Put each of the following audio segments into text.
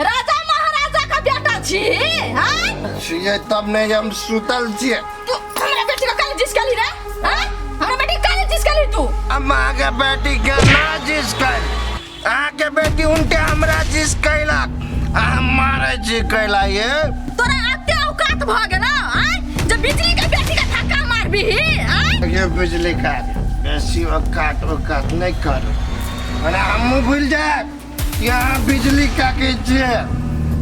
राजा महाराजा का बेटा छी तब नहीं हम सुतल छिए तू हमरा बेटी का काले जिस कली रे हमरा बेटी काले जिस कली तू अम्मा के बेटी के ना जिस कर आके बेटी उनके हमरा जिस कैलक हमारे जी कैला ये तोरा आते औकात भ गेल जब बिजली के बेटी का धक्का मारबी ये बिजली का बेसी औकात नहीं कर अरे हम भूल जाए यहाँ बिजली का के जे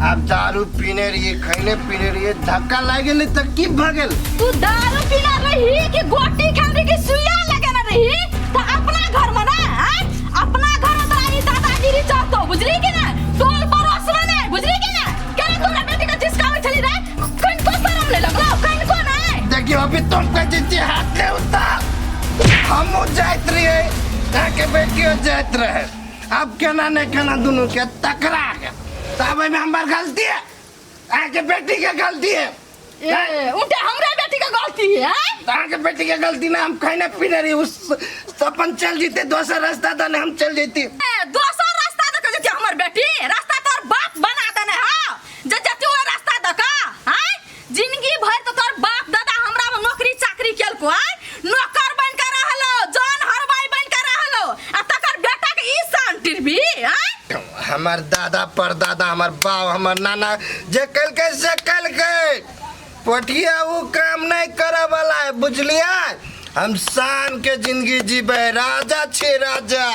आप दारू पीने रहिए खैने पीने रहिए धक्का लागे नहीं तक की भगल तू दारू पीना रही कि गोटी खाने की सुइया लगे ना रही तो अपना घर में ना अपना घर में तोरा दादागिरी चाहतो बुझली कि ना टोल पड़ोस में नहीं बुझली कि ना केना तोरा बेटी का जिसकावे छली रे कौन को शर्म ले लगलो कौन को नहीं देखियो अभी तुम का जिद्दी हाथ ले उतार हम जात रहे ताके बेटियों जात रहे अब केना नहीं केना दोनों के टकरा गया तब में हमार गलती है आके बेटी के गलती है उनके हमरा बेटी का गलती है ताके बेटी के गलती ना हम खाने पीने रही उस अपन चल जीते दूसरा रास्ता था हम चल जेती दूसरा रास्ता दे के हमर बेटी रास्ता तोर बाप बना देने हां जति वो रास्ता दका हैं जिंदगी भर तो तोर बाप दादा हमरा में नौकरी चाकरी केल को नौकर बन के रहलो जान हरबाई बन के रहलो आ तकर बेटा के ई शान टिरबी हैं हमार दादा परदादा हमार बाप हमार नाना जे कल के पटिया वो काम नहीं करे वाला है बुझलिया हम शान के जिंदगी जीबे राजा छे राजा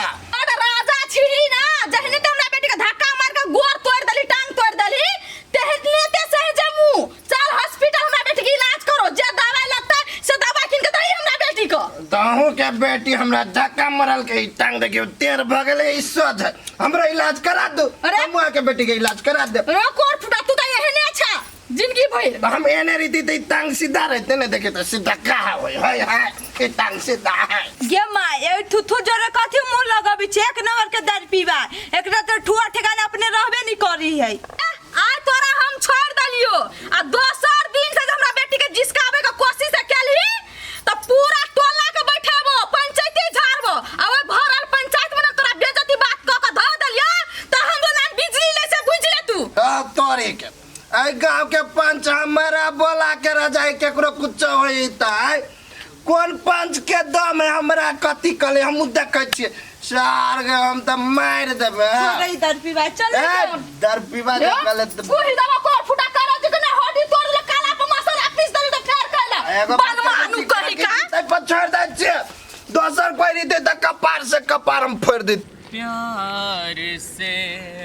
राजा छी ना जहने ते हमरा बेटी का धक्का मार के गोर तोड़ दली टांग तोड़ दली तेहने ते सह जमू चल हॉस्पिटल हमरा बेटी के इलाज करो जे दवाई लगता है से दवाई किन के दई हमरा बेटी को तहु के बेटी हमरा धक्का मारल के टांग देखियो तेर भगले इज्जत है हमरा इलाज करा दो हम के बेटी के इलाज करा दे रो कोर फुटा तू त एहने अच्छा जिंदगी भर हम एने रीति ते टांग सीधा रहते ने देखे तो सीधा कहा होय हाय हाय के टांग सीधा है गे मां ए थुथु जरे कथि मुंह लगाबी छे एक नंबर के दारू पीबा एकरा तो ठुआ ठिकाना अपने रहबे नहीं करी है आ तोरा हम छोड़ दलियो आ दोसर दिन से हमरा बेटी के जिसकावे के कोशिश केली त पूरा टोला के बैठाबो पंचायती झाड़बो आ ओए भरल पंचायत में तोरा बेइज्जती बात क के ध दलियो त हमरो ना बिजली ले से बुझ ले तू तोरे के आई गांव के पंच हमारा बोला के रजाई केकरो कुछ होई त कौन पंच के दम है हमरा कथि कले हम देखे छिए सार के हम त मार देबे गई दारू पीबा चल दारू पीबा कले कोई दवा को फुटा कर जे ने हड्डी तोड़ ले काला पे मसाला पीस दल त फेर कहला बनमानु कहि का तै पछाड़ दै छे दोसर कोई रीते त कपार से कपार हम फोड़ दे प्यार से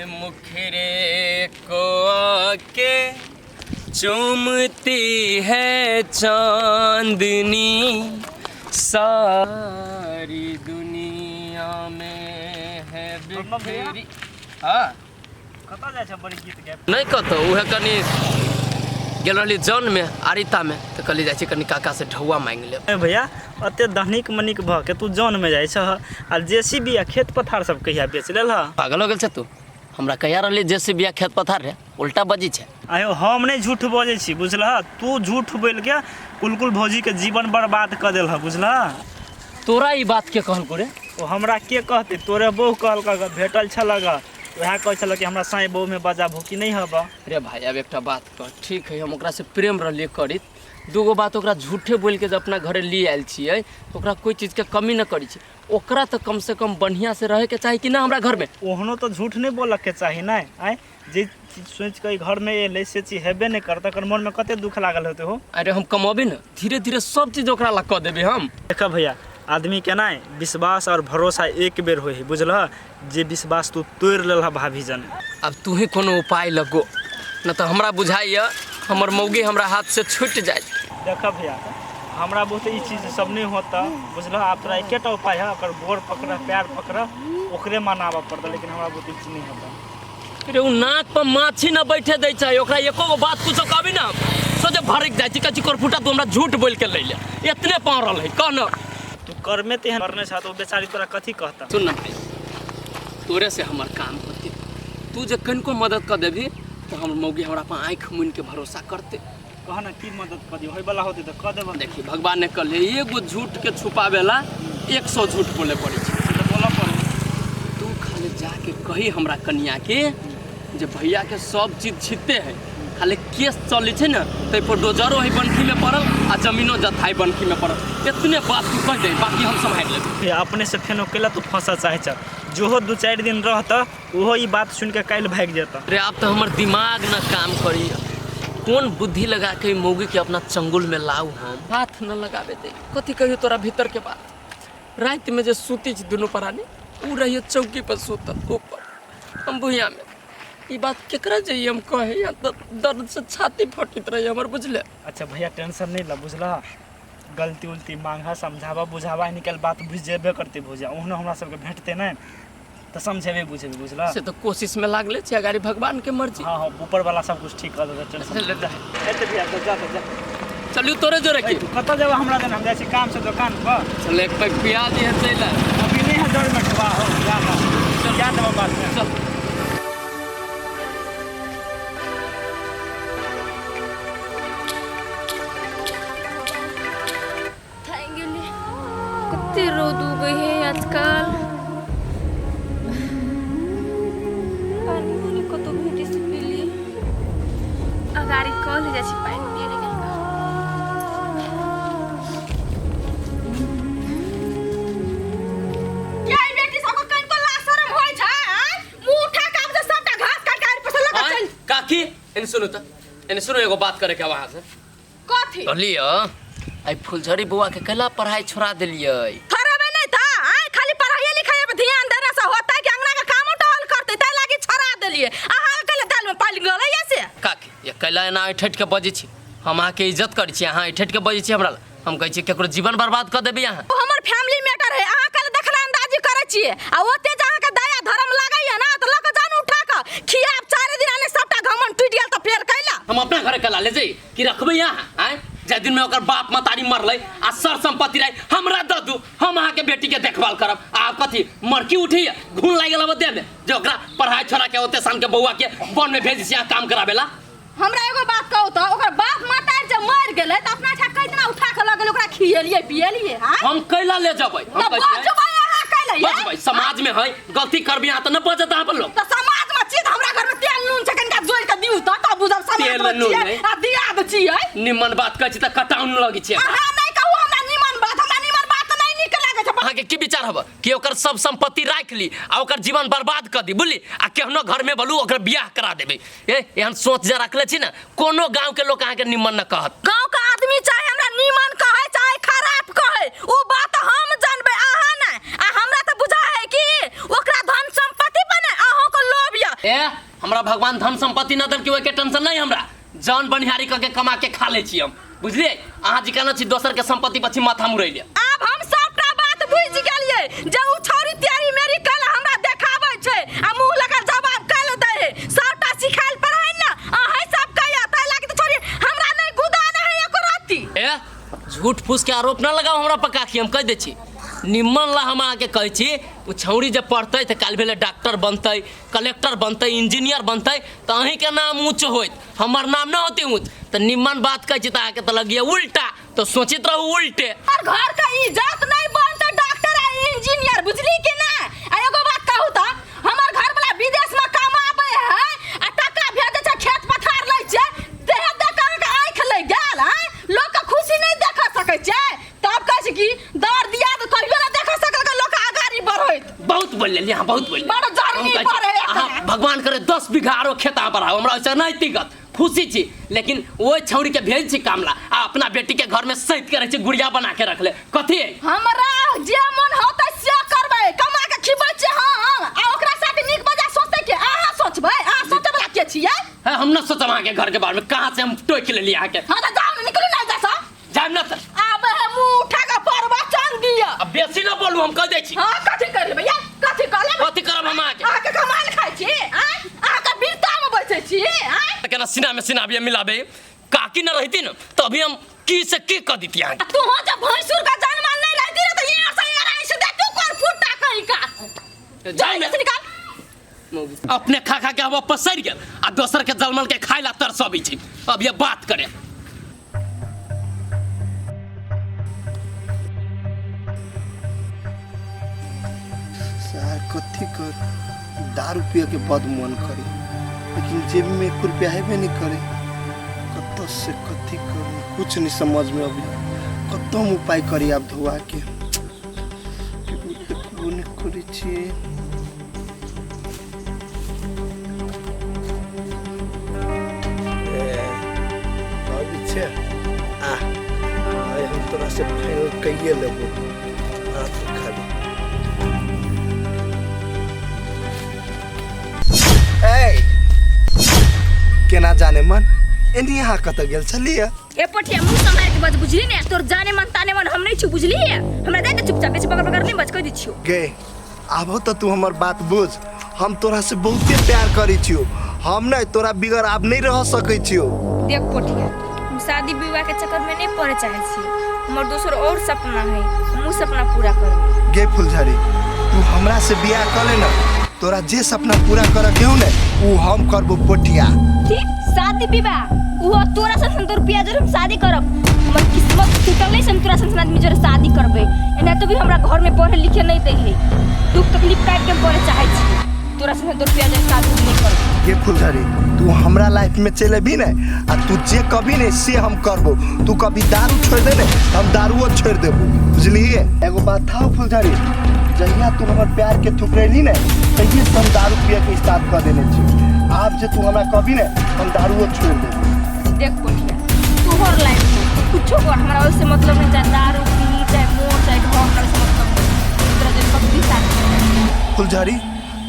मुखरे को आके चूमती है चांदनी सारी दुनिया में है बिखरी हां कता जाय छ बड़ी गीत के नहीं कतो उहे कनी गेल रहली जन में आरिता में तो कली जाय छी कनी काका से ढौआ मांग ले भैया अते धनिक मनिक भ के तू जन में जाय छ आ जेसीबी आ खेत पथार सब कहिया बेच लेल ह पागल हो गेल छ तू हमरा कहिया रहली जेसीबी आ खेत पथार रे उल्टा बजी छै आयो हम नहीं झूठ बोले छी बुझलह तू झूठ बोल के कुलकुल भौजी के जीवन बर्बाद कर देल ह बुझलह तोरा ई बात के कहल को रे ओ हमरा के कहते तोरे बहु कहल का भेटल छलग वह कह छल कि हमरा साई बहु में बाजा भूकी नहीं हबा रे भाई अब एकटा बात कह ठीक है हम ओकरा से प्रेम रहलिए करित दूगो बात ओकरा झूठे बोल के जब अपना घरे लिए आयल छिए तो ओकरा कोई चीज के कमी न करी छी ओकरा तो कम से कम बढ़िया से रहे के चाही कि ना हमरा घर में ओहनो तो झूठ नहीं बोल के चाही ना आय जे सोच के घर में एले से चीज हेबे नहीं करता कर मन में कते दुख लागल होते हो अरे हम कमाबे न धीरे धीरे सब चीज ओकरा ला क देबे हम देख भैया आदमी के ना विश्वास और भरोसा एक बेर होई बुझलह जे विश्वास तू तोड़ लेलह भाभी जन अब तू ही कोनो उपाय लगो न तो हमरा बुझाइए हमर मौगी हमरा हाथ से छूट जाए देख भैया हमरा बहुत ई चीज सब नहीं होता बुझलह आप तोरा एकेटा उपाय है ओकर गोड़ पकड़ पैर पकड़ ओकरे मनावा पड़ता लेकिन हमरा बहुत ई चीज नहीं होता अरे उ नाक पर माछी न बैठे दै छै ओकरा एको गो बात कुछो कहबी ना सोचे भरक जाइ छै कची कर फुटा तू हमरा झूठ बोल के ले ले इतने पारल है कौन तू कर में तेहन करने छ तो बेचारी तोरा कथि कहता सुन ना भाई तोरे से हमर काम होती तू जे कनको मदद कर देबी तो हम मौगी हमरा पर आँख मुन के भरोसा करते। कह ना की मदद कर दियो होय वाला होते तो कह देबो। देखिए भगवान ने कहले एगो झूठ के छुपावेला 100 झूठ बोले पड़े छै। तो बोला पड़े तू खाली जाके कही हमरा कन्या के जे भैया के सब चीज छिते है, खाली केस चले छै ना तै पर डोजरो है बनखी में पड़ल आ जमीनो जथाई बनखी में पड़ल। इतने बात तू कह दे, बाकी हम संभाल लेब। अपने से फेनो केला तो फंसा चाहे छ जोहो 2-4 दिन रहता ओहो ई बात सुन के काल भाग जाता। अरे आप तो हमर दिमाग ना काम करी, कौन बुद्धि लगा के मौगी के अपना चंगुल में लाऊ, हम हाथ न लगावे दे। कथी कहियो तोरा भीतर के बात। रात में जे सूती छ दुनू प्राणी उ रहियो चौकी पर सुतल ऊपर, हम भुइया में। ई बात केकरा जे हम कहे या दर्द से छाती फटित रही हमर, बुझले। अच्छा भैया टेंशन नहीं ला, बुझला। गलती उल्टी मांगा समझावा बुझावा निकल बात बुझ जेबे करते भुजा ओहनो हमरा सबके भेटते नहीं तो समझेबे बुझेबे, बुझला। से तो कोशिश में लागले छै, अगाड़ी भगवान के मर्जी। हां ऊपर वाला सब कुछ ठीक कर देते, टेंशन ले जा। एते भैया तो जा चलियो तोरे जोरे की कत जाओ हमरा देन हम जाय छी काम से दुकान पर। चल एक पैक प्याज है चला अभी नहीं है जोर में खवा हो जा देबो बात में। चल कते रोद उगई है आजकल। पानी वाली कतो भेटी से पीली अगाड़ी कॉल ले जासी पानी पिए रे गंगा। क्या ई बेटी सबको कहीं तो लाशरम होय छै, मुंह उठा के अब सबटा घास काट के पसल लगा चल। काकी एने सुनो एगो बात करे के वहां से। कथी कहलियो आई फुलझड़ी बुआ के कला पढ़ाई छोड़ा देलिए। थरबे नहीं था, खाली पढ़ाई लिखाई पे ध्यान देने से होता है कि अंगना का काम टहल करते तै लागी छोड़ा देलिए। अहाँ कले दाल में पाली गले ऐसे काकी ये कला एना ऐठठ के बजे छी, हम अहाँ के इज्जत करै छी, अहाँ ऐठठ के बजे छी हमरा। हम कहै छी केकरो जीवन बर्बाद कर देबे अहाँ। वो हमर फैमिली मैटर है, अहाँ कले देखला अंदाजी करे छिए आ ओते जहाँ के दया धर्म लागैया ना तो लक जान उठा के खियाब 4 दिन आने सबटा घमन टूट गेल तो फेर कैला। हम अपना घर कला ले जाई कि रखबे यहाँ हैं। जे दिन में ओकर बाप मतारी मरले आ सर संपत्ति रहे हमरा द दू, हम अहाँ के बेटी के देखभाल करब। आ कथी मरकी उठी घून लाग गेल देह में जे ओकरा पढ़ाई छोड़ा के ओते सान के बउआ के वन में भेज छी काम करावेला। हमरा एगो बात कहू तो ओकर बाप मतारी जब मर गेलै त अपना ठा कई दिना उठा के लगल ओकरा खियलिए पियलिए। हां हम कैला ले जबै, हम कहै छी अहाँ कैला बजबै समाज में है गलती करबी अहाँ त न बजत अहाँ लोग। त समाज में छी त हमरा घर में तेल नून छै कनका जोइ के दिउ त बुझब समाज में छी आ दिया द छी है। निमन बात कहै छी त कटाउन लगी छी। अहाँ नहीं कहू हमरा निमन बात, हमरा निमन बात नहीं नीक लागे छै। अहाँ के की विचार हबा कि ओकर सब संपत्ति राख ली आ ओकर जीवन बर्बाद कर दी, बुझली। आ केहनो घर में बोलू ओकर बियाह करा देबे। एहन सोच जे रखले छी ना कोनो गांव के लोग अहाँ के निमन न कहत। गांव का आदमी चाहे हमरा निमन कहे चाहे खराब कहे ओ बात हम जानबे, अहाँ ना। आ हमरा त बुझा है कि ओकरा धन संपत्ति बने अहाँ को लोभ या। हमरा भगवान धन संपत्ति न दल के ओके टेंशन नहीं, हमरा जान बनिहारी क के कमा के खा ले छी हम, बुझलिए। अहाँ जी कहना छी दोसर के संपत्ति पछी माथा मुरैले। अब हम सबटा बात बुझ गेलिए जे उ छोरी त्यारी मेरी कल हमरा देखाबै छै आ मुंह लगा जवाब कल दे है। सबटा सिखाइल पढ़ाई ना अहाँ सब कहिया तै लागी त छोरी हमरा नहीं गुदा है एको राती। झूठ फूस के आरोप न लगाओ हमरा पर काकी, हम कह दे छी निम्मन ला हम आके कहै छी उ छौरी जब पढ़तै त काल भेले डॉक्टर बनतै, कलेक्टर बनतै, इंजीनियर बनतै त अहीं के नाम ऊंच होइत, हमर नाम न होते ऊंच। त निम्मन बात कहै छी त आके त लगिए उल्टा, तो सोचित रहू उल्टे। और घर का इज्जत नहीं बनते डॉक्टर आ इंजीनियर, बुझली कि ना। आ एगो बात कहू त हमर घर वाला विदेश में कमाबै है आ टका भेजै छै खेत पथार लै छै देह देख के आंख ले गेल है लोग के खुशी नहीं देख सकै छै। तब कहै छै कि दर दिया तो कहियो ना देख सकल के लोग आगारी बढ़ैत। बहुत बोल लेली, हां बहुत बोल। बड़ जर्नी पड़े हां भगवान करे 10 बीघा आरो खेता बढ़ाओ, हमरा ऐसा नहीं तिगत खुशी छी। लेकिन वो छौरी के भेज छी कामला आ अपना बेटी के घर में सहित करे छी गुड़िया बना के रख ले। कथी हमरा जे मन होतै से करबै, कमा के खिबै छै हम आ ओकरा साथे नीक बजा सोचतै के अहाँ सोचबै, अहाँ सोचै वाला के छियै। है हम न सोचम अहाँ के घर के बारे में, कहां से हम टोक लेली अहाँ के। हां त जाओ न निकलू ना जैसा जाम न त अब है मुंह उठा के परवचन दिया। अब बेसी न बोलू, हम कह दै छी। हां कथि करबे भैया, कथि करब, कथी करब हम अहाँ के। अहाँ के कमाल खाइ छी, अहाँ के बीरता में बैठे छी। केना सीना में सीना भी मिलाबे, काकी न रहती न तो अभी हम की से की कर देती अहाँ के। तू हो जब भैंसुर का जन्म नहीं रहती रे तो यहाँ से यार ऐसे दे तू कर फुटा कहीं का जाए से निकाल। अपने खा खा के अब पसर गेल आ दोसर के जलमल के खाय ला तरसबी छी। अब ये बात करे कथी कर दारू पिए के बद मन करे, लेकिन जेब में 1 रुपया हेबे नहीं करे। कत से कथी करूँ कुछ नहीं समझ में अभी। कतम उपाय करी आप धोआ के नहीं करे छी। हम तोरा से फाइनल कहिए लेबो खाली। केना जाने मन एनी यहाँ कत गेल छलिए। ए पटिया मुंह संभाल के बज बुझली ने तोर जाने मन ताने मन हम नहीं छु बुझली है। हमरा दे के चुपचाप बेच पकड़ पकड़ नहीं बच कह दी छियो। गे आबो तो तू हमर बात बुझ। हम तोरा से बहुते प्यार करी छियो। हम नहीं तोरा बिगर अब नहीं रह सकै छियो। देख पटिया हम शादी विवाह के चक्कर में नहीं पड़े चाहे छी। हमर दोसर और सपना है, हम सपना पूरा करब। गे फुलझड़ी तू हमरा से बियाह कर ले ना, तोरा जे सपना पूरा कर केहू ने उ हम करबो पटिया। ठीक शादी विवाह वो तोरा से 100 रुपया जरूर हम शादी करब। हमर किस्मत टूटल नहीं से तोरा से आदमी जरूर शादी करबे। एना तो भी हमरा घर में पढ़े लिखे नहीं दे है। दुख तकलीफ काट के पढ़े चाहे छी। तोरा से 100 रुपया जरूर शादी नहीं करब। गे फुलझड़ी तू हमरा लाइफ में चले भी ने आ तू जे कभी ने से हम करबो। तू कभी दारू छोड़ दे ने हम दारूओ छोड़ देबो बुझली। एगो बात था फुलझड़ी जहिया तू हमर प्यार के ठुकरेली ने तहिए हम दारू पिए के स्टार्ट कर देने छी। आप जे तू हमरा कभी ने हम दारूओ छोड़ देबो। देख पटिया तू हर लाइफ में कुछो कर हमरा उससे मतलब नहीं। चाहे दारू पी चाहे मोर चाहे घर हमरा से मतलब नहीं। तोरा जे कभी साथ फुलझड़ी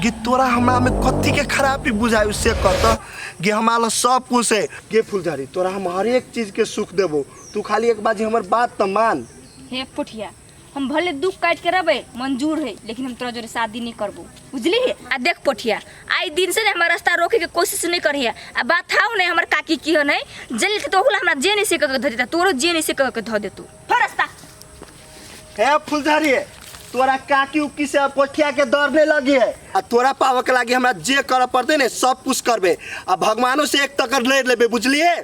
गे तोरा हमरा में कथी के खराबी बुझाई उससे कहता गे हमारा सब कुछ है। गे फुलझड़ी तोरा हम हर एक चीज के सुख देबो। तू खाली एक बाजी हमर बात त मान। हे पटिया हम भले दुख काट के रहबे मंजूर है, लेकिन हम तोरा जोरे शादी नहीं करबो बुझली है। आ देख पटिया आई दिन से हमरा रास्ता रोके के कोशिश नहीं करी है। आ बात हाउ नहीं हमर काकी की हो नहीं जल के तो हमरा जे नहीं से के ध देता तोरो जे नहीं से के ध दे तू रास्ता। हे फुलझड़ी तोरा काकी उकी से पटिया के डर नहीं लगी है। आ तोरा पावे के लागी हमरा जे कर पड़ते ने सब कुछ करबे। आ भगवानों से एक टक्कर ले लेबे बुझलिए।